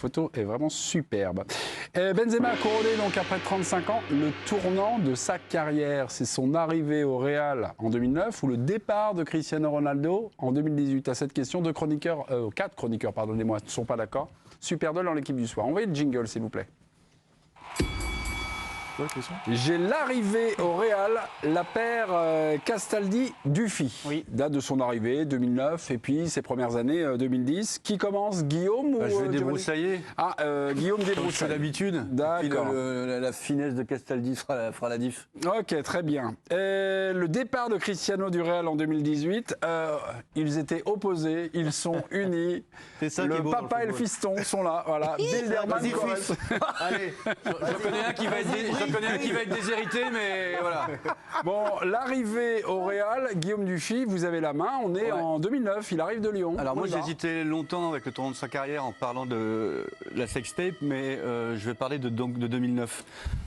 Photo est vraiment superbe. Et Benzema a couronné donc après 35 ans le tournant de sa carrière. C'est son arrivée au Real en 2009 ou le départ de Cristiano Ronaldo en 2018. À cette question, quatre chroniqueurs, pardonnez-moi, ne sont pas d'accord. Superdol dans l'équipe du soir. Envoyez le jingle, s'il vous plaît. J'ai l'arrivée au Real, la paire Castaldi-Dufy. Oui. Date de son arrivée, 2009, et puis ses premières années, 2010. Qui commence, Guillaume ou je vais débroussailler. Guillaume Comme débroussaille. d'habitude. D'accord. La finesse de Castaldi fera la diff. Ok, très bien. Le départ de Cristiano du Real en 2018, ils étaient opposés, ils sont unis. C'est ça le qui est beau papa et le fiston sont là, voilà. Bilderman, Vas-y, Corrèze. fils. Allez, je connais un qui va être déshérité, mais voilà. Bon, l'arrivée au Real, Guillaume Dufy, vous avez la main, on est en 2009, il arrive de Lyon. Alors moi On y va. j'hésitais longtemps avec le tournant de sa carrière en parlant de la sextape, mais je vais parler de 2009.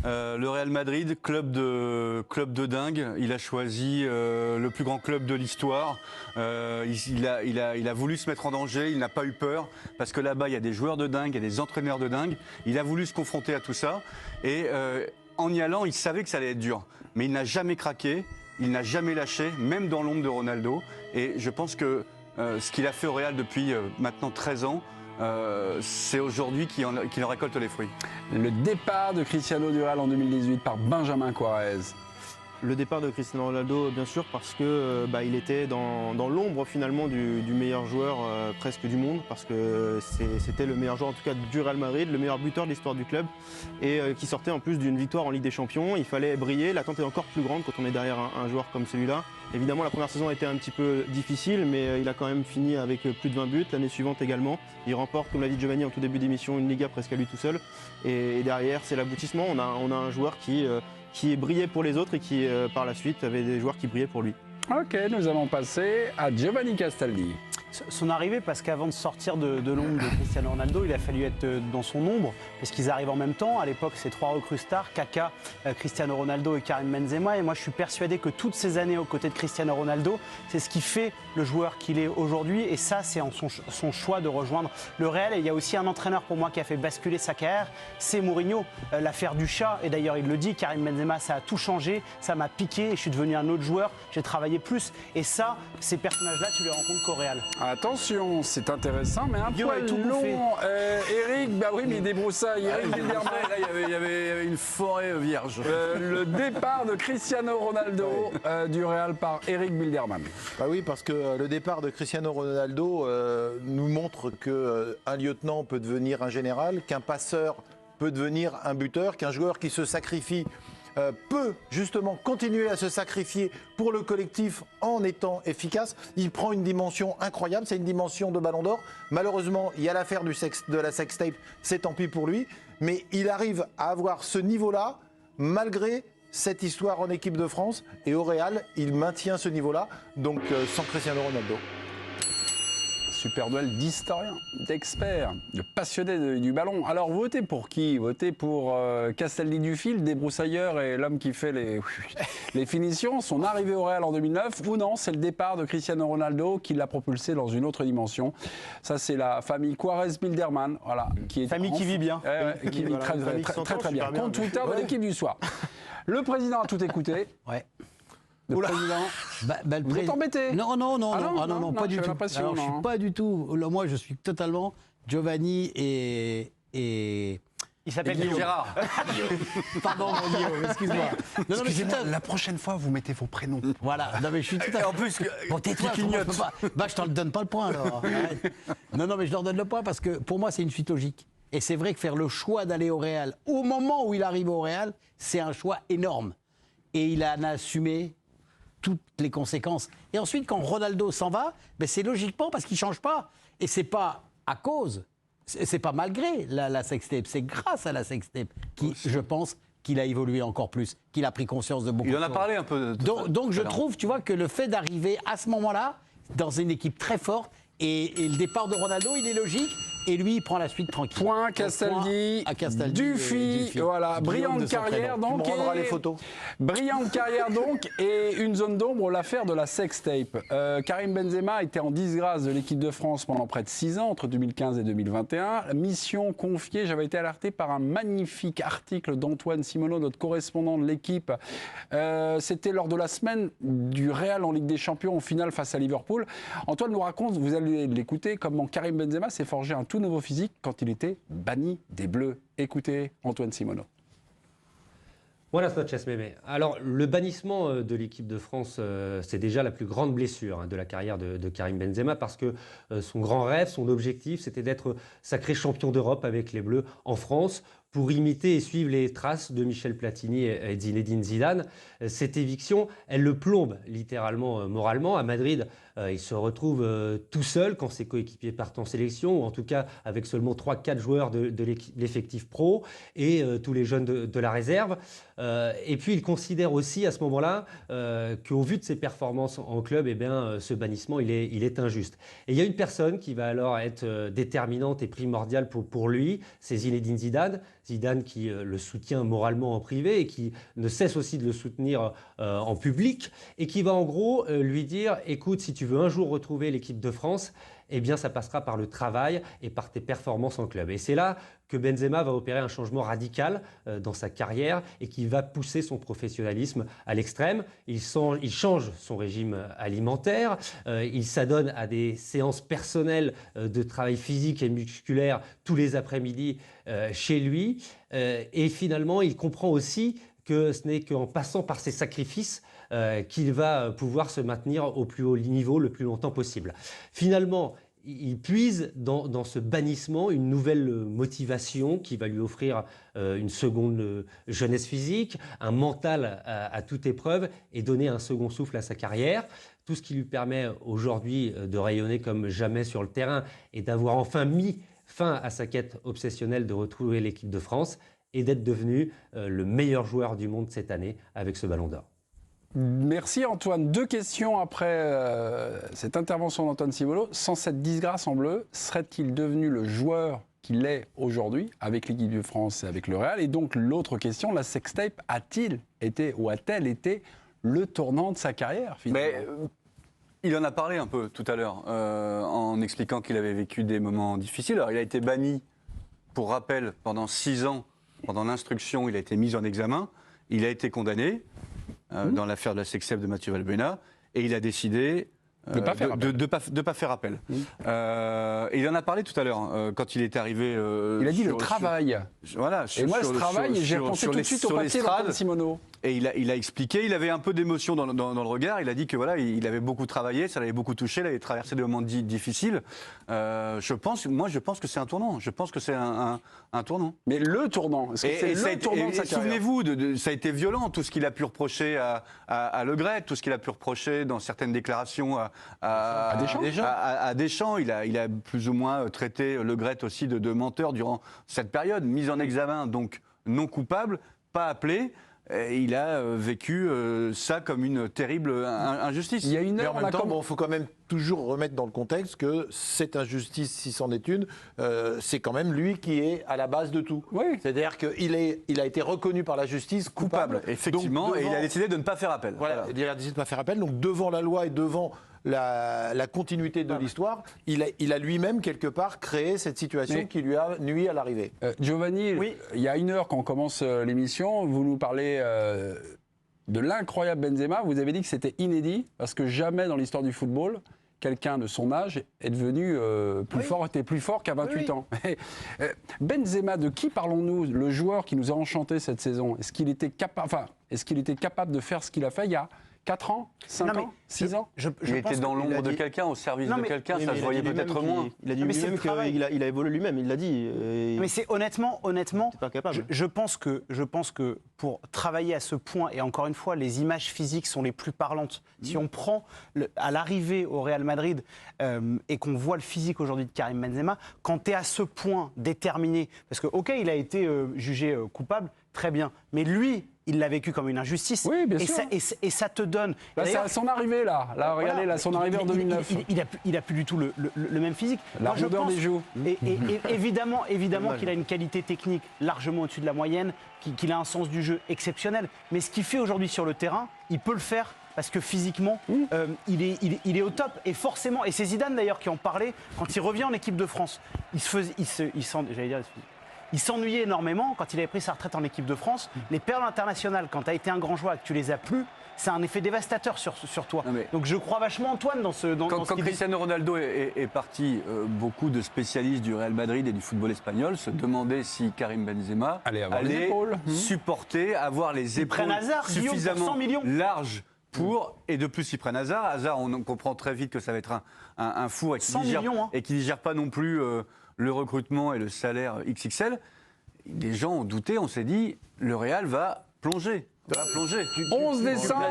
Le Real Madrid, club de dingue, il a choisi le plus grand club de l'histoire. Il a voulu se mettre en danger, il n'a pas eu peur, parce que là-bas il y a des joueurs de dingue, il y a des entraîneurs de dingue. Il a voulu se confronter à tout ça, et en y allant, il savait que ça allait être dur. Mais il n'a jamais craqué, il n'a jamais lâché, même dans l'ombre de Ronaldo. Et je pense que ce qu'il a fait au Real depuis maintenant 13 ans, c'est aujourd'hui qu'il en récolte les fruits. Le départ de Cristiano du Real en 2018 par Benjamin Corrèze. Le départ de Cristiano Ronaldo, bien sûr, parce que il était dans l'ombre finalement du meilleur joueur presque du monde, parce que c'était le meilleur joueur en tout cas du Real Madrid, le meilleur buteur de l'histoire du club, et qui sortait en plus d'une victoire en Ligue des Champions. Il fallait briller, l'attente est encore plus grande quand on est derrière un joueur comme celui-là. Évidemment, la première saison a été un petit peu difficile, mais il a quand même fini avec plus de 20 buts. L'année suivante également, il remporte, comme l'a dit Giovanni en tout début d'émission, une Liga presque à lui tout seul. Et derrière, c'est l'aboutissement. On a un joueur qui brillait pour les autres et qui, par la suite, avait des joueurs qui brillaient pour lui. Ok, nous allons passer à Giovanni Castaldi. Son arrivée, parce qu'avant de sortir de l'ombre de Cristiano Ronaldo, il a fallu être dans son ombre, parce qu'ils arrivent en même temps. À l'époque, c'est trois recrues stars, Kaka, Cristiano Ronaldo et Karim Benzema. Et moi, je suis persuadé que toutes ces années aux côtés de Cristiano Ronaldo, c'est ce qui fait le joueur qu'il est aujourd'hui. Et ça, c'est en son choix de rejoindre le Real. Et il y a aussi un entraîneur pour moi qui a fait basculer sa carrière, c'est Mourinho. L'affaire du chat, et d'ailleurs il le dit, Karim Benzema, ça a tout changé, ça m'a piqué, et je suis devenu un autre joueur, j'ai travaillé plus. Et ça, ces personnages-là, tu les rencontres qu'au Real. Attention, c'est intéressant, mais un Guillaume poil est tout bouffé. long. Eric, bah oui, mais il débroussaille. Eric Bilderman. Là, il y avait une forêt vierge. Le départ de Cristiano Ronaldo du Real par Eric Bilderman. Bah oui, parce que le départ de Cristiano Ronaldo nous montre qu'un lieutenant peut devenir un général, qu'un passeur peut devenir un buteur, qu'un joueur qui se sacrifie peut justement continuer à se sacrifier pour le collectif en étant efficace. Il prend une dimension incroyable, c'est une dimension de Ballon d'Or. Malheureusement, il y a l'affaire de la sextape, c'est tant pis pour lui, mais il arrive à avoir ce niveau-là malgré cette histoire en équipe de France, et au Real, il maintient ce niveau-là, donc sans Cristiano Ronaldo. Super duel d'historiens, d'experts, de passionnés du ballon. Alors, votez pour qui? Votez pour Castaldi-Dufy, le débroussailleur et l'homme qui fait les finitions. Son arrivée au Real en 2009, ou non, c'est le départ de Cristiano Ronaldo qui l'a propulsé dans une autre dimension. Ça, c'est la famille Corrèze-Bilderman, voilà, qui est Famille qui vit bien. qui vit Voilà, très, une famille qui très, très, s'entend très bien. super bien. Compte Twitter de l'équipe du soir. Le président a tout écouté. Ouais. Le président. Vous êtes embêté? Non, non, non, Ah non, non, pas du j'avais tout. l'impression, Alors, je non. suis pas du tout. Là, moi, je suis totalement Giovanni et Il s'appelle Guillaume. Gérard. pardon, mon Guillaume, excuse-moi. Non, non, mais Excusez-moi, c'est la prochaine fois, vous mettez vos prénoms. Voilà, non mais je suis tout à fait... En plus, Bon, tais-toi, tu comment je clignotes. peux pas... Bah, je t'en donne pas le point, alors. Arrête. Non, mais je leur donne le point parce que, pour moi, c'est une suite logique. Et c'est vrai que faire le choix d'aller au Real, au moment où il arrive au Real, c'est un choix énorme. Et il en a assumé toutes les conséquences. Et ensuite, quand Ronaldo s'en va, ben c'est logiquement parce qu'il ne change pas. Et c'est pas à cause, c'est pas malgré la sextape, c'est grâce à la sextape qui, je pense, qu'il a évolué encore plus, qu'il a pris conscience de beaucoup de il choses. en a parlé un peu. Donc je trouve, tu vois, que le fait d'arriver à ce moment-là, dans une équipe très forte, et le départ de Ronaldo, il est logique. Et lui, il prend la suite tranquille. Point Donc, Castaldi, à Castaldi Dufy, voilà, Guillaume brillante de son carrière prénom. donc. Tu me rendras et- les photos. Brillante carrière donc, et une zone d'ombre, l'affaire de la sextape. Karim Benzema était en disgrâce de l'équipe de France pendant près de 6 ans, entre 2015 et 2021. La mission confiée, j'avais été alerté par un magnifique article d'Antoine Simoneau, notre correspondant de l'équipe. C'était lors de la semaine du Real en Ligue des Champions, en finale face à Liverpool. Antoine nous raconte, vous allez l'écouter, comment Karim Benzema s'est forgé un tout nouveau physique quand il était banni des Bleus. Écoutez Antoine Simoneau. Buenas noches, Mémé. Alors, le bannissement de l'équipe de France, c'est déjà la plus grande blessure de la carrière de Karim Benzema parce que son grand rêve, son objectif, c'était d'être sacré champion d'Europe avec les Bleus en France pour imiter et suivre les traces de Michel Platini et Zinedine Zidane. Cette éviction, elle le plombe littéralement moralement. À Madrid, il se retrouve tout seul quand ses coéquipiers partent en sélection, ou en tout cas avec seulement 3-4 joueurs de l'effectif pro et tous les jeunes de la réserve. Et puis il considère aussi à ce moment-là qu'au vu de ses performances en club, eh bien, ce bannissement, il est injuste. Et il y a une personne qui va alors être déterminante et primordiale pour lui, c'est Zinedine Zidane. Zidane qui le soutient moralement en privé et qui ne cesse aussi de le soutenir en public et qui va en gros lui dire « Écoute, si tu veux un jour retrouver l'équipe de France, eh bien ça passera par le travail et par tes performances en club. » Et c'est là que Benzema va opérer un changement radical dans sa carrière et qui va pousser son professionnalisme à l'extrême. Il change son régime alimentaire, il s'adonne à des séances personnelles de travail physique et musculaire tous les après-midi chez lui. Et finalement, il comprend aussi que ce n'est qu'en passant par ces sacrifices qu'il va pouvoir se maintenir au plus haut niveau le plus longtemps possible. Finalement, il puise dans ce bannissement une nouvelle motivation qui va lui offrir une seconde jeunesse physique, un mental à toute épreuve et donner un second souffle à sa carrière. Tout ce qui lui permet aujourd'hui de rayonner comme jamais sur le terrain et d'avoir enfin mis fin à sa quête obsessionnelle de retrouver l'équipe de France et d'être devenu le meilleur joueur du monde cette année avec ce Ballon d'Or. Merci Antoine. 2 questions après cette intervention d'Antoine Simoneau. Sans cette disgrâce en bleu, serait-il devenu le joueur qu'il est aujourd'hui avec l'équipe de France et avec le Real? Et donc l'autre question, la sextape a-t-il été ou a-t-elle été le tournant de sa carrière finalement? Mais il en a parlé un peu tout à l'heure en expliquant qu'il avait vécu des moments difficiles. Alors il a été banni, pour rappel, pendant 6 ans. Pendant l'instruction, il a été mis en examen. Il a été condamné dans l'affaire de la sextape de Mathieu Valbuena et il a décidé de ne pas faire appel. Et il en a parlé tout à l'heure quand il est arrivé. Il a dit le travail. Voilà. Et moi, ce travail, j'ai repensé tout de suite au papier d'Antoine Simoneau. Et il a expliqué, il avait un peu d'émotion dans le regard. Il a dit que voilà, il avait beaucoup travaillé, ça l'avait beaucoup touché, il avait traversé des moments difficiles. Je pense que c'est un tournant. Je pense que c'est un tournant. Mais le tournant, est-ce que c'est le tournant de sa carrière? Souvenez-vous, ça a été violent, tout ce qu'il a pu reprocher à Le Gret, tout ce qu'il a pu reprocher dans certaines déclarations à Deschamps. Il a plus ou moins traité Le Gret aussi de menteur durant cette période, mise en examen, donc non coupable, pas appelé. Il a vécu ça comme une terrible injustice. Il y a une heure, Mais en même temps, il faut quand même toujours remettre dans le contexte que cette injustice, si c'en est une, c'est quand même lui qui est à la base de tout. Oui. C'est-à-dire qu'il a été reconnu par la justice coupable. Effectivement, Donc, et il a décidé de ne pas faire appel. Voilà, il a décidé de ne pas faire appel. Donc devant la loi et devant la continuité de l'histoire, il a lui-même quelque part créé cette situation qui lui a nui à l'arrivée. Giovanni, Oui. il y a une heure qu'on commence l'émission, vous nous parlez de l'incroyable Benzema. Vous avez dit que c'était inédit parce que jamais dans l'histoire du football, quelqu'un de son âge est devenu était plus fort qu'à 28 ans. Benzema, de qui parlons-nous? Le joueur qui nous a enchanté cette saison, est-ce qu'il était capable de faire ce qu'il a fait il y a 4 ans, 5 ans, 6 ans? Il était dans l'ombre de quelqu'un, au service de quelqu'un, ça se voyait peut-être moins. Il a dit lui-même qu'il a évolué lui-même, il l'a dit. Mais c'est honnêtement, pas capable. je pense que pour travailler à ce point, et encore une fois, les images physiques sont les plus parlantes. Si on prend à l'arrivée au Real Madrid et qu'on voit le physique aujourd'hui de Karim Benzema, quand tu es à ce point déterminé, parce que ok, il a été jugé coupable, très bien, mais lui, il l'a vécu comme une injustice. Oui, bien et sûr. Et ça te donne. Là, c'est à son arrivée, là. Là, regardez, là, son arrivée en 2009. Il a plus du tout le même physique. La Moi, je rondeur pense- des joues. Et évidemment qu'il a une qualité technique largement au-dessus de la moyenne, qu'il a un sens du jeu exceptionnel. Mais ce qu'il fait aujourd'hui sur le terrain, il peut le faire parce que physiquement, il est au top. Et forcément, et c'est Zidane d'ailleurs qui en parlait quand il revient en équipe de France. Il s'ennuyait énormément quand il avait pris sa retraite en équipe de France. Les perles internationales, quand tu as été un grand joueur et que tu les as plus, c'est un effet dévastateur sur toi. Non, mais- Donc je crois vachement Antoine dans ce Quand qu'il dit. Cristiano Ronaldo est parti, beaucoup de spécialistes du Real Madrid et du football espagnol se demandaient si Karim Benzema Allez avoir les épaules. supporter, avoir les épaules prennent Hazard, Guillaume, pour suffisamment 100 millions. larges pour, et de plus ils prennent Hazard. Hazard, on comprend très vite que ça va être un four et qui 100 millions, hein. et qui digère pas non plus le recrutement et le salaire XXL. Les gens ont douté, on s'est dit, le Real va plonger. 11 décembre.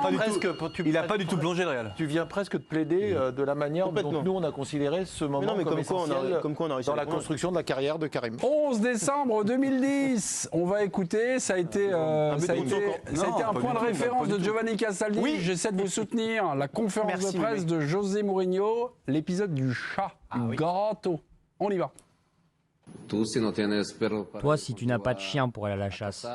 Il n'a pas du tout plongé, le Real. Tu viens presque de plaider de la manière dont Complètement. nous on a considéré ce moment non, mais comme comme quoi on a- essentiel comme quoi on a réussi dans à la le prendre. construction de la carrière de Karim. 11 décembre 2010, on va écouter, ça a été, but ça a de été, Moussoko. ça a Non, été un pas point du de tout, référence pas du de tout. Giovanni Castaldi. Oui. J'essaie de vous soutenir. La conférence Merci, de presse oui. de José Mourinho, l'épisode du chat, du gâteau. On y va. Toi, si tu n'as pas de chien pour aller à la chasse,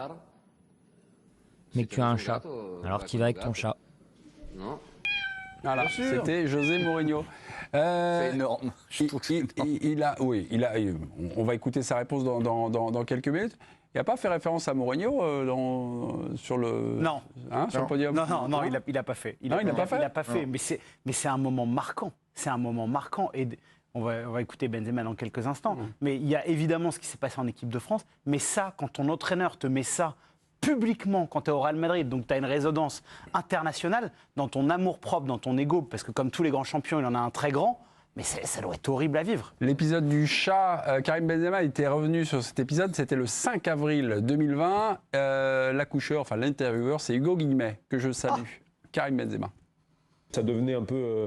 mais que tu as un chat, alors tu vas avec ton chat. Voilà, c'était José Mourinho. C'est énorme. On va écouter sa réponse dans quelques minutes. Il n'a pas fait référence à Mourinho sur le, Non. sur le podium. Non, il a pas fait. Non, il n'a pas fait. Il n'a pas fait. Mais c'est un moment marquant. C'est un moment marquant. Et on va écouter Benzema dans quelques instants. Mais il y a évidemment ce qui s'est passé en équipe de France. Mais ça, quand ton entraîneur te met ça publiquement, quand tu es au Real Madrid, donc tu as une résonance internationale, dans ton amour-propre, dans ton ego, parce que comme tous les grands champions, il en a un très grand, mais ça doit être horrible à vivre. L'épisode du chat, Karim Benzema était revenu sur cet épisode, c'était le 5 avril 2020. L'accoucheur, enfin l'intervieweur, c'est Hugo Guillemet, que je salue. Karim Benzema. Ça devenait un peu,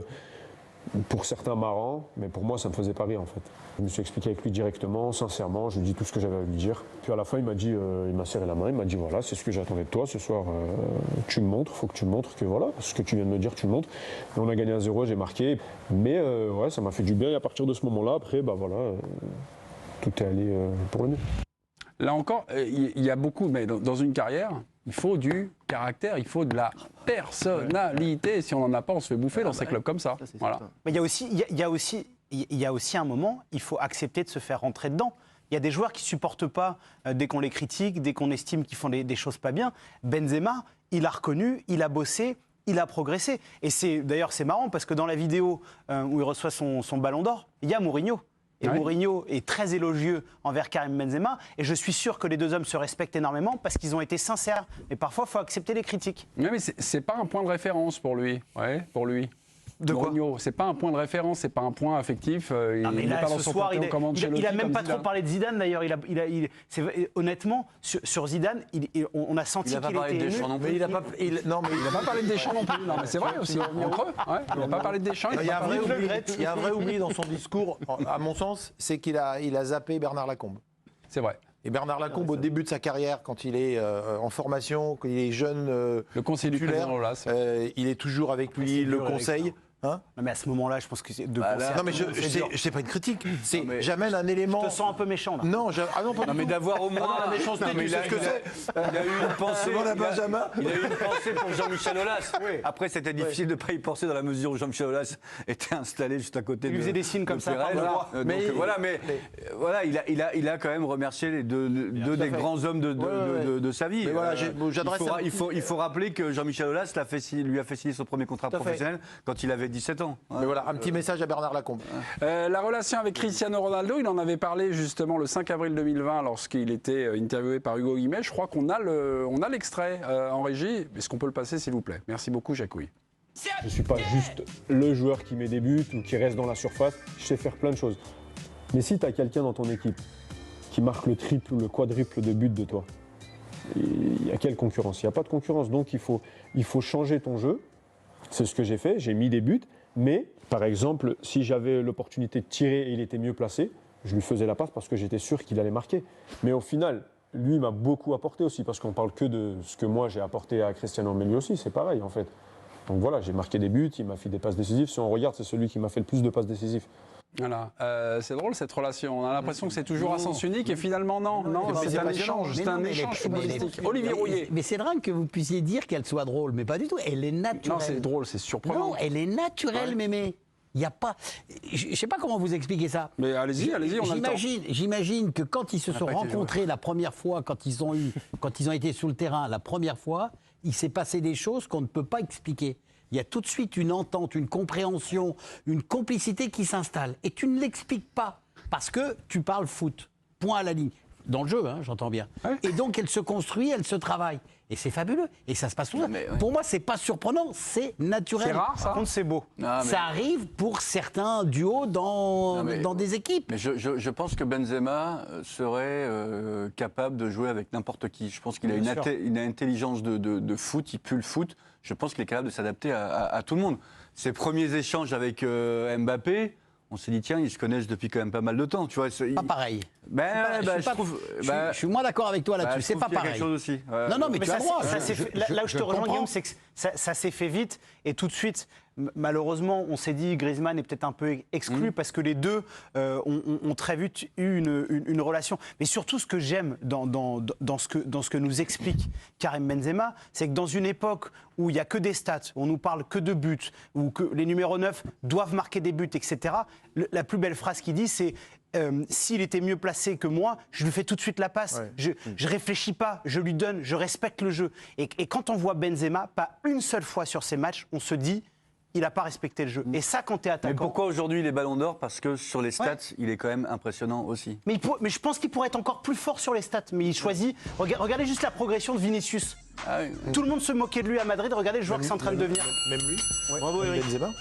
pour certains, marrant, mais pour moi, ça me faisait pas rire en fait. Je me suis expliqué avec lui directement, sincèrement, je lui ai dit tout ce que j'avais à lui dire. Puis à la fin, il m'a dit, il m'a serré la main, il m'a dit voilà, c'est ce que j'attendais de toi ce soir. Tu me montres, faut que tu me montres que voilà, ce que tu viens de me dire, tu me montres. Et on a gagné 1-0, j'ai marqué. Mais ouais, ça m'a fait du bien. Et à partir de ce moment-là, après, bah voilà, tout est allé pour le mieux. Là encore, il y a beaucoup, mais dans une carrière, il faut du caractère, il faut de la personnalité. Si on n'en a pas, on se fait bouffer dans ces clubs comme ça. Voilà. Mais il y a aussi un moment, il faut accepter de se faire rentrer dedans. Il y a des joueurs qui ne supportent pas dès qu'on les critique, dès qu'on estime qu'ils font des choses pas bien. Benzema, il a reconnu, il a bossé, il a progressé. Et d'ailleurs, c'est marrant parce que dans la vidéo où il reçoit son ballon d'or, il y a Mourinho. Et Mourinho est très élogieux envers Karim Benzema. Et je suis sûr que les deux hommes se respectent énormément parce qu'ils ont été sincères. Mais parfois, il faut accepter les critiques. Oui, mais c'est pas un point de référence pour lui. Ouais, pour lui. De quoi ? Mourinho, c'est pas un point de référence, c'est pas un point affectif. Non, mais il n'est là, pas dans ce son soir, panthéon comme Ancelotti, il a même comme pas Zidane. trop parlé de Zidane d'ailleurs. Honnêtement, sur Zidane, on a senti Il n'a pas qu'il parlé était de ému. Deschamps non plus. Mais il n'a pas, non, mais Il n'a pas parlé de Deschamps non plus. Non, mais c'est vrai aussi. En creux. Ouais, il n'a pas parlé de Deschamps. il y a un vrai Je le oubli. regrette. Il y a un vrai oubli dans son discours, à mon sens, c'est qu'il a zappé Bernard Lacombe. C'est vrai. Et Bernard Lacombe, au début de sa carrière, quand il est en formation, quand il est jeune, Le conseiller du titulaire, président Lolas. il est toujours avec lui, c'est il le dur avec conseille. Hein Non, mais à ce moment-là, je pense que c'est de Bah, penser là- à Non, mais tout le monde, c'est dur. c'est pas une critique. C'est mais- j'amène un élément. Je te sens un peu méchant là. Non, ah non, pas Non, du mais tout. d'avoir au moins. la méchanceté, Non, mais tu sais ce que c'est. Il a eu une pensée. Demande à il a- Benjamin. Il a eu une pensée pour Jean-Michel Aulas. Après, c'était difficile de ne pas y penser dans la mesure où Jean-Michel Aulas était installé juste à côté. Il lui faisait des signes comme ça, par droit. Voilà, il a quand même remercié les deux des grands hommes de sa vie. Mais voilà, j'adresse un- Il faut rappeler que Jean-Michel Aulas lui a fait signer son premier contrat Tout à fait. professionnel quand il avait 17 ans. Mais voilà, un petit message à Bernard Lacombe. La relation avec Cristiano Ronaldo, il en avait parlé justement le 5 avril 2020 lorsqu'il était interviewé par Hugo Guillemet. Je crois qu'on a l'extrait en régie. Est-ce qu'on peut le passer, s'il vous plaît? Merci beaucoup, Jacouille. Je ne suis pas juste le joueur qui met des buts ou qui reste dans la surface. Je sais faire plein de choses. Mais si tu as quelqu'un dans ton équipe qui marque le triple ou le quadruple de buts de toi, il y a quelle concurrence? Il n'y a pas de concurrence. Donc il faut changer ton jeu. C'est ce que j'ai fait. J'ai mis des buts. Mais par exemple, si j'avais l'opportunité de tirer et il était mieux placé, je lui faisais la passe parce que j'étais sûr qu'il allait marquer. Mais au final, lui, il m'a beaucoup apporté aussi, parce qu'on parle que de ce que moi j'ai apporté à Cristiano, mais lui aussi, c'est pareil en fait. Donc voilà, j'ai marqué des buts, il m'a fait des passes décisives. Si on regarde, c'est celui qui m'a fait le plus de passes décisives. Voilà, c'est drôle cette relation. On a l'impression que c'est toujours à sens unique et finalement non, c'est un échange, c'est un échange footballistique. Olivier Rouillet. Mais c'est dingue que vous puissiez dire qu'elle soit drôle, mais pas du tout. Elle est naturelle. Non, c'est drôle, c'est surprenant. Non, elle est naturelle, Mémé. Il n'y a pas. Je ne sais pas comment vous expliquer ça. Mais allez-y, on a le temps. J'imagine que quand ils se sont rencontrés la première fois, quand ils ont été sur le terrain la première fois, il s'est passé des choses qu'on ne peut pas expliquer. Il y a tout de suite une entente, une compréhension, une complicité qui s'installe. Et tu ne l'expliques pas parce que tu parles foot. Point à la ligne. Dans le jeu, hein, j'entends bien. Ouais. Et donc, elle se construit, elle se travaille. Et c'est fabuleux. Et ça se passe souvent. Pour moi, c'est pas surprenant, c'est naturel. C'est rare, ça. Par contre, c'est beau. Ça arrive pour certains duos dans des équipes. Mais je pense que Benzema serait capable de jouer avec n'importe qui. Je pense qu'il a une intelligence de foot, il pue le foot. Je pense qu'il est capable de s'adapter à tout le monde. Ses premiers échanges avec Mbappé, on s'est dit, tiens, ils se connaissent depuis quand même pas mal de temps. Tu vois, pas pareil. Je suis moins d'accord avec toi là-dessus. C'est pas pareil. Quelque chose aussi. Non, mais tu as droit. Là où je te rejoins, Guillaume, c'est que ça s'est fait vite et tout de suite. Malheureusement, on s'est dit Griezmann est peut-être un peu exclu parce que les deux ont très vite eu une relation. Mais surtout, ce que j'aime dans ce que nous explique Karim Benzema, c'est que dans une époque où il n'y a que des stats, où on nous parle que de buts, où que les numéros 9 doivent marquer des buts, etc., la plus belle phrase qu'il dit, c'est s'il était mieux placé que moi, je lui fais tout de suite la passe. Ouais. Je réfléchis pas, je lui donne, je respecte le jeu. Et quand on voit Benzema, pas une seule fois sur ces matchs, on se dit il n'a pas respecté le jeu. Et ça, quand tu es attaquant... Mais pourquoi aujourd'hui il est ballon d'or? Parce que sur les stats, il est quand même impressionnant aussi. Mais je pense qu'il pourrait être encore plus fort sur les stats. Mais il choisit... Regardez juste la progression de Vinicius. Tout le monde se moquait de lui à Madrid. Regardez le joueur que c'est en train de devenir. Même lui. Bravo Eric.